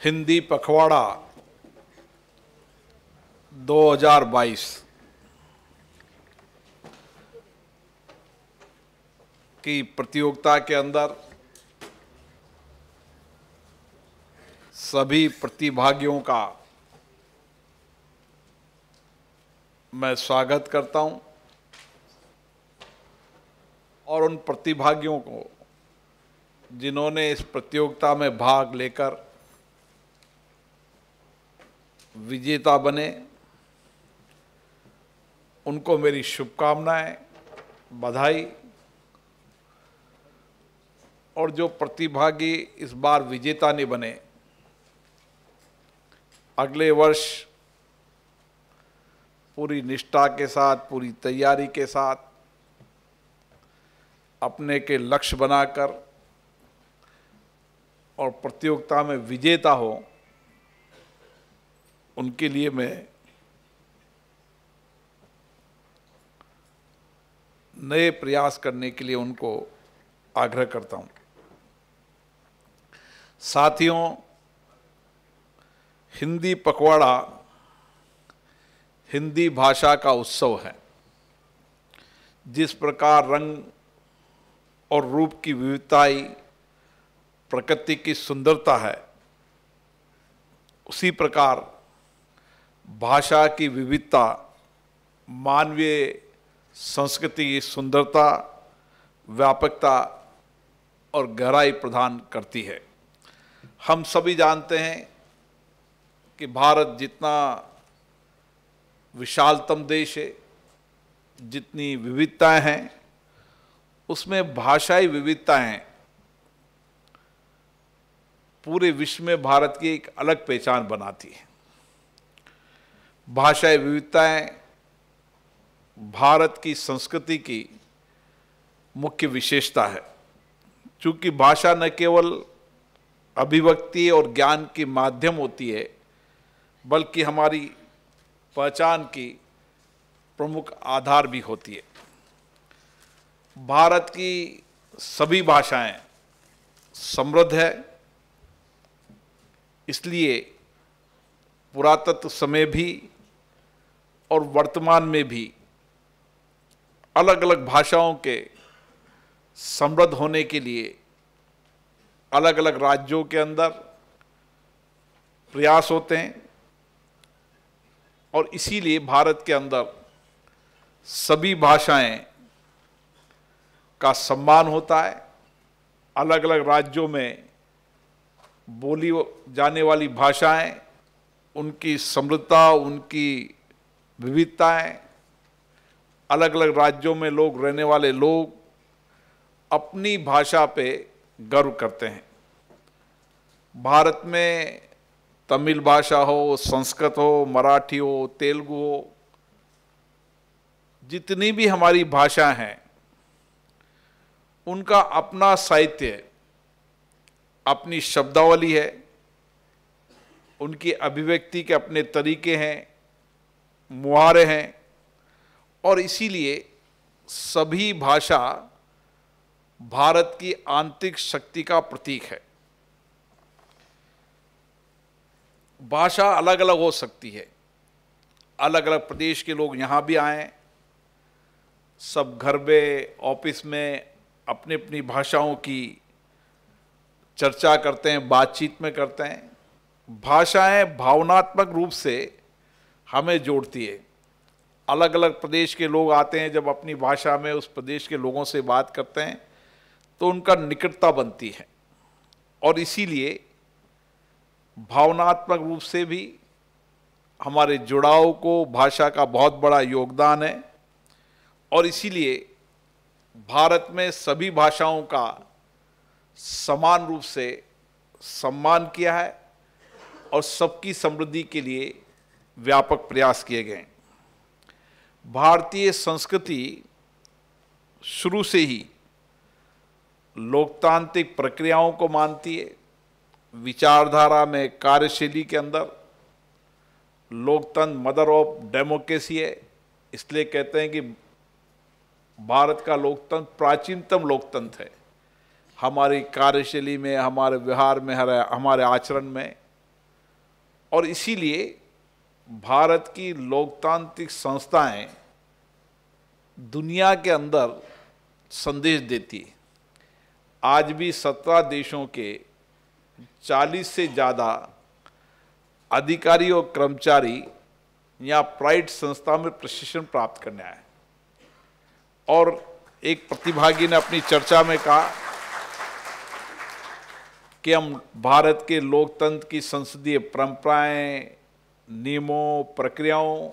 हिंदी पखवाड़ा 2022 की प्रतियोगिता के अंदर सभी प्रतिभागियों का मैं स्वागत करता हूं और उन प्रतिभागियों को जिन्होंने इस प्रतियोगिता में भाग लेकर विजेता बने, उनको मेरी शुभकामनाएं, बधाई। और जो प्रतिभागी इस बार विजेता नहीं बने, अगले वर्ष पूरी निष्ठा के साथ, पूरी तैयारी के साथ अपने के लक्ष्य बनाकर और प्रतियोगिता में विजेता हो, उनके लिए मैं नए प्रयास करने के लिए उनको आग्रह करता हूं। साथियों, हिंदी पखवाड़ा हिंदी भाषा का उत्सव है। जिस प्रकार रंग और रूप की विविधताई प्रकृति की सुंदरता है, उसी प्रकार भाषा की विविधता मानवीय संस्कृति की सुंदरता, व्यापकता और गहराई प्रदान करती है। हम सभी जानते हैं कि भारत जितना विशालतम देश है, जितनी विविधताएं हैं, उसमें भाषाई विविधताएं पूरे विश्व में भारत की एक अलग पहचान बनाती है। भाषाई विविधताएं भारत की संस्कृति की मुख्य विशेषता है। चूंकि भाषा न केवल अभिव्यक्ति और ज्ञान की माध्यम होती है, बल्कि हमारी पहचान की प्रमुख आधार भी होती है। भारत की सभी भाषाएं समृद्ध है, इसलिए पुरातत्व समय भी और वर्तमान में भी अलग अलग भाषाओं के समृद्ध होने के लिए अलग अलग राज्यों के अंदर प्रयास होते हैं और इसीलिए भारत के अंदर सभी भाषाएं का सम्मान होता है। अलग अलग राज्यों में बोली जाने वाली भाषाएं, उनकी समृद्धता, उनकी विविधताएं, अलग अलग राज्यों में लोग रहने वाले लोग अपनी भाषा पे गर्व करते हैं। भारत में तमिल भाषा हो, संस्कृत हो, मराठी हो, तेलुगु हो, जितनी भी हमारी भाषा हैं, उनका अपना साहित्य, अपनी शब्दावली है, उनकी अभिव्यक्ति के अपने तरीके हैं, मुहावरे हैं और इसीलिए सभी भाषा भारत की आंतरिक शक्ति का प्रतीक है। भाषा अलग अलग हो सकती है। अलग अलग प्रदेश के लोग यहाँ भी आए, सब घर में, ऑफिस में अपनी अपनी भाषाओं की चर्चा करते हैं, बातचीत में करते हैं। भाषाएं भावनात्मक रूप से हमें जोड़ती है। अलग अलग प्रदेश के लोग आते हैं, जब अपनी भाषा में उस प्रदेश के लोगों से बात करते हैं तो उनका निकटता बनती है और इसीलिए भावनात्मक रूप से भी हमारे जुड़ाव को भाषा का बहुत बड़ा योगदान है और इसीलिए भारत में सभी भाषाओं का समान रूप से सम्मान किया है और सबकी समृद्धि के लिए व्यापक प्रयास किए गए। भारतीय संस्कृति शुरू से ही लोकतांत्रिक प्रक्रियाओं को मानती है। विचारधारा में, कार्यशैली के अंदर लोकतंत्र मदर ऑफ डेमोक्रेसी है। इसलिए कहते हैं कि भारत का लोकतंत्र प्राचीनतम लोकतंत्र है। हमारी कार्यशैली में, हमारे व्यवहार में, हमारे आचरण में और इसीलिए भारत की लोकतांत्रिक संस्थाएं दुनिया के अंदर संदेश देती है। आज भी 17 देशों के 40 से ज़्यादा अधिकारी और कर्मचारी यहाँ प्राइड संस्था में प्रशिक्षण प्राप्त करने आए और एक प्रतिभागी ने अपनी चर्चा में कहा कि हम भारत के लोकतंत्र की संसदीय परंपराएं, नियमों, प्रक्रियाओं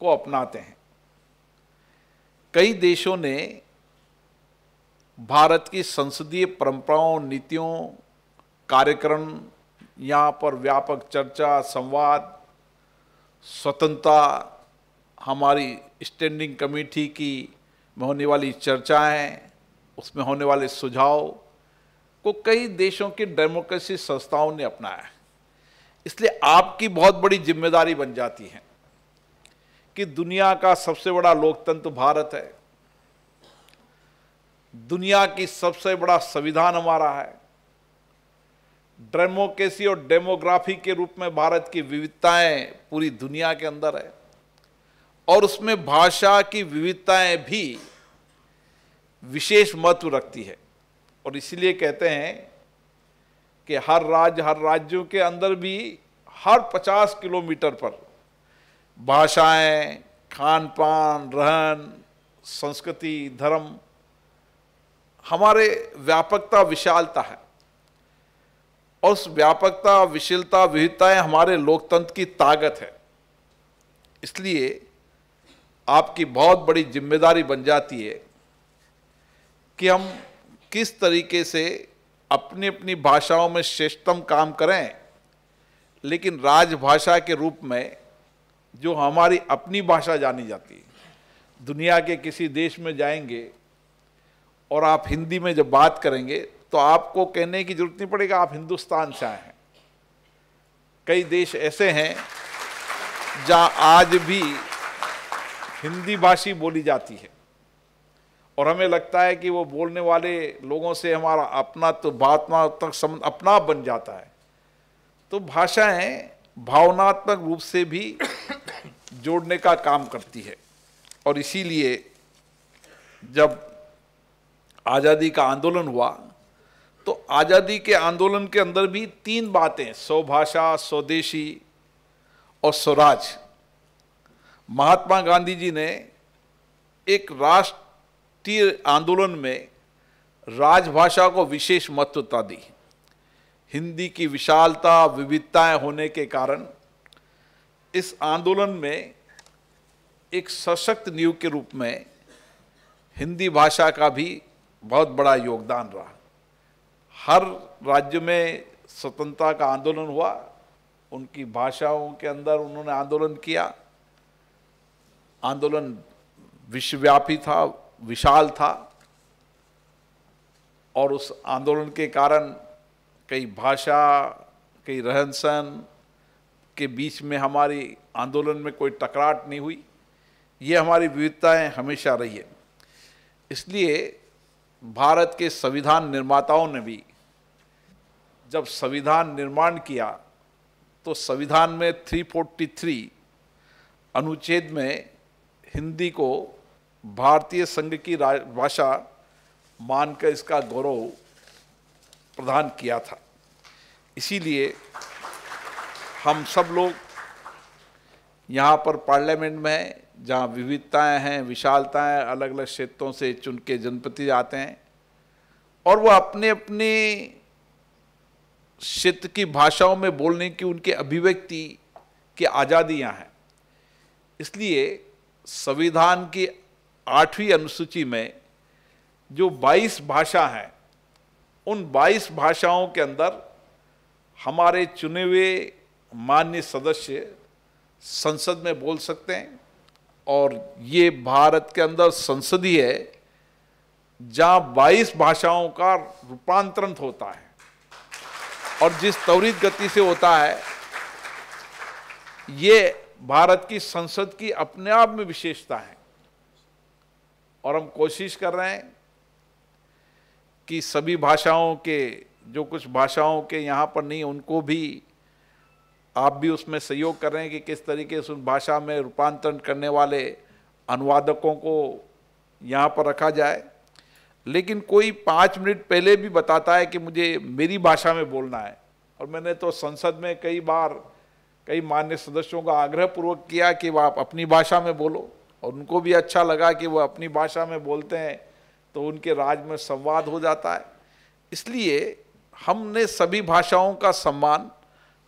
को अपनाते हैं। कई देशों ने भारत की संसदीय परंपराओं, नीतियों, कार्यक्रम यहाँ पर व्यापक चर्चा, संवाद, स्वतंत्रता, हमारी स्टैंडिंग कमेटी की में होने वाली चर्चाएं, उसमें होने वाले सुझाव को कई देशों की डेमोक्रेसी संस्थाओं ने अपनाया है। इसलिए आपकी बहुत बड़ी जिम्मेदारी बन जाती है कि दुनिया का सबसे बड़ा लोकतंत्र भारत है, दुनिया की सबसे बड़ा संविधान हमारा है, डेमोक्रेसी और डेमोग्राफी के रूप में भारत की विविधताएं पूरी दुनिया के अंदर है और उसमें भाषा की विविधताएं भी विशेष महत्व रखती है। और इसलिए कहते हैं कि हर राज्यों के अंदर भी हर 50 किलोमीटर पर भाषाएं, खान पान, रहन, संस्कृति, धर्म, हमारे व्यापकता, विशालता है और उस व्यापकता, विशालता, विविधताएं हमारे लोकतंत्र की ताकत है। इसलिए आपकी बहुत बड़ी जिम्मेदारी बन जाती है कि हम किस तरीके से अपनी अपनी भाषाओं में श्रेष्ठतम काम करें, लेकिन राजभाषा के रूप में जो हमारी अपनी भाषा जानी जाती है। दुनिया के किसी देश में जाएंगे और आप हिंदी में जब बात करेंगे तो आपको कहने की जरूरत नहीं पड़ेगा आप हिंदुस्तान से आए हैं। कई देश ऐसे हैं जहां आज भी हिंदी भाषी बोली जाती है और हमें लगता है कि वो बोलने वाले लोगों से हमारा अपना तो भावनात्मक संबंध अपना बन जाता है। तो भाषाएं भावनात्मक रूप से भी जोड़ने का काम करती है और इसीलिए जब आज़ादी का आंदोलन हुआ तो आज़ादी के आंदोलन के अंदर भी 3 बातें, स्वभाषा, स्वदेशी और स्वराज। महात्मा गांधी जी ने एक राष्ट्रीय आंदोलन में राजभाषा को विशेष महत्वता दी। हिंदी की विशालता, विविधताएं होने के कारण इस आंदोलन में एक सशक्त नींव के रूप में हिंदी भाषा का भी बहुत बड़ा योगदान रहा। हर राज्य में स्वतंत्रता का आंदोलन हुआ, उनकी भाषाओं के अंदर उन्होंने आंदोलन किया। आंदोलन विश्वव्यापी था, विशाल था और उस आंदोलन के कारण कई भाषा, कई रहन सहन के बीच में हमारी आंदोलन में कोई टकराट नहीं हुई। ये हमारी विविधताएं हमेशा रही है। इसलिए भारत के संविधान निर्माताओं ने भी जब संविधान निर्माण किया तो संविधान में 343 अनुच्छेद में हिंदी को भारतीय संघ की भाषा मानकर इसका गौरव प्रदान किया था। इसीलिए हम सब लोग यहाँ पर पार्लियामेंट में हैं, जहाँ विविधताएं हैं, विशालताएं, अलग अलग क्षेत्रों से चुन के जनप्रतिनिधि आते हैं और वो अपने अपने क्षेत्र की भाषाओं में बोलने की उनके अभिव्यक्ति की आज़ादी यहाँ है। इसलिए संविधान की 8वीं अनुसूची में जो 22 भाषा हैं, उन 22 भाषाओं के अंदर हमारे चुने हुए माननीय सदस्य संसद में बोल सकते हैं और ये भारत के अंदर संसदीय है जहाँ 22 भाषाओं का रूपांतरण होता है और जिस त्वरित गति से होता है, ये भारत की संसद की अपने आप में विशेषता है। और हम कोशिश कर रहे हैं कि सभी भाषाओं के, जो कुछ भाषाओं के यहाँ पर नहीं, उनको भी आप भी उसमें सहयोग कर रहे हैं कि किस तरीके से उस भाषा में रूपांतरण करने वाले अनुवादकों को यहाँ पर रखा जाए। लेकिन कोई 5 मिनट पहले भी बताता है कि मुझे मेरी भाषा में बोलना है, और मैंने तो संसद में कई बार कई मान्य सदस्यों का आग्रह पूर्वक किया कि वह आप अपनी भाषा में बोलो, और उनको भी अच्छा लगा कि वह अपनी भाषा में बोलते हैं तो उनके राज्य में संवाद हो जाता है। इसलिए हमने सभी भाषाओं का सम्मान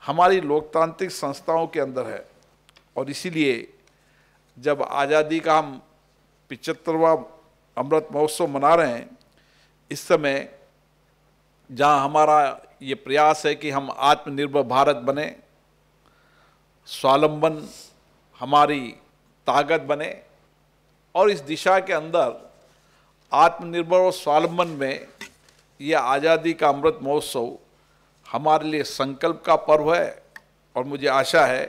हमारी लोकतांत्रिक संस्थाओं के अंदर है, और इसीलिए जब आज़ादी का हम 75वां अमृत महोत्सव मना रहे हैं, इस समय जहाँ हमारा ये प्रयास है कि हम आत्मनिर्भर भारत बने, स्वावलंबन हमारी ताकत बने, और इस दिशा के अंदर आत्मनिर्भर और स्वावलंबन में यह आज़ादी का अमृत महोत्सव हमारे लिए संकल्प का पर्व है। और मुझे आशा है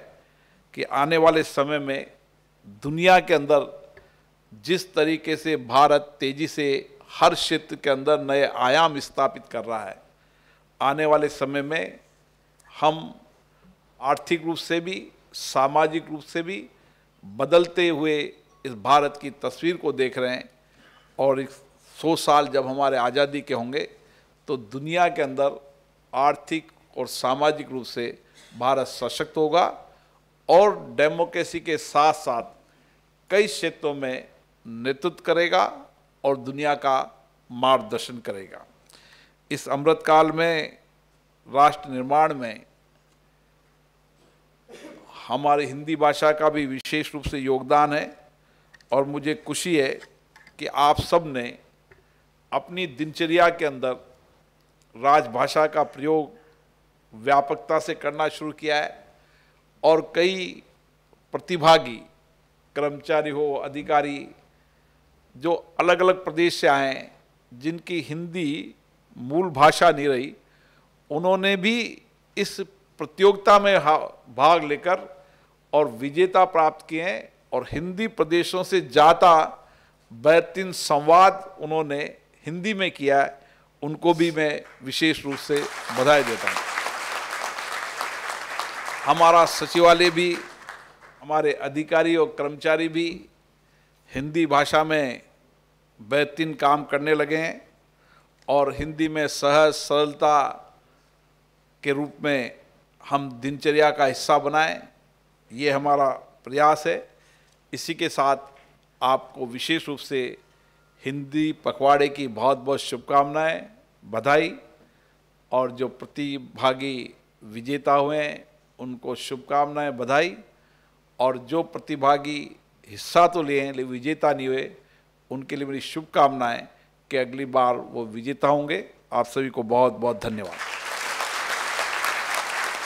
कि आने वाले समय में दुनिया के अंदर जिस तरीके से भारत तेजी से हर क्षेत्र के अंदर नए आयाम स्थापित कर रहा है, आने वाले समय में हम आर्थिक रूप से भी सामाजिक रूप से भी बदलते हुए इस भारत की तस्वीर को देख रहे हैं। और 100 साल जब हमारे आज़ादी के होंगे तो दुनिया के अंदर आर्थिक और सामाजिक रूप से भारत सशक्त होगा, और डेमोक्रेसी के साथ साथ कई क्षेत्रों में नेतृत्व करेगा और दुनिया का मार्गदर्शन करेगा। इस अमृतकाल में राष्ट्र निर्माण में हमारी हिंदी भाषा का भी विशेष रूप से योगदान है, और मुझे खुशी है कि आप सब ने अपनी दिनचर्या के अंदर राजभाषा का प्रयोग व्यापकता से करना शुरू किया है, और कई प्रतिभागी कर्मचारी हो, अधिकारी जो अलग अलग प्रदेश से आए हैं, जिनकी हिंदी मूल भाषा नहीं रही, उन्होंने भी इस प्रतियोगिता में भाग लेकर और विजेता प्राप्त किए हैं, और हिंदी प्रदेशों से ज़्यादा बेहतरीन संवाद उन्होंने हिंदी में किया है। उनको भी मैं विशेष रूप से बधाई देता हूँ। हमारा सचिवालय भी, हमारे अधिकारी और कर्मचारी भी हिंदी भाषा में बेहतरीन काम करने लगे हैं, और हिंदी में सहज सरलता के रूप में हम दिनचर्या का हिस्सा बनाएं, ये हमारा प्रयास है। इसी के साथ आपको विशेष रूप से हिंदी पखवाड़े की बहुत बहुत शुभकामनाएं, बधाई, और जो प्रतिभागी विजेता हुए हैं उनको शुभकामनाएं, बधाई, और जो प्रतिभागी हिस्सा तो लिए हैं लेकिन विजेता नहीं हुए, उनके लिए मेरी शुभकामनाएं कि अगली बार वो विजेता होंगे। आप सभी को बहुत बहुत धन्यवाद।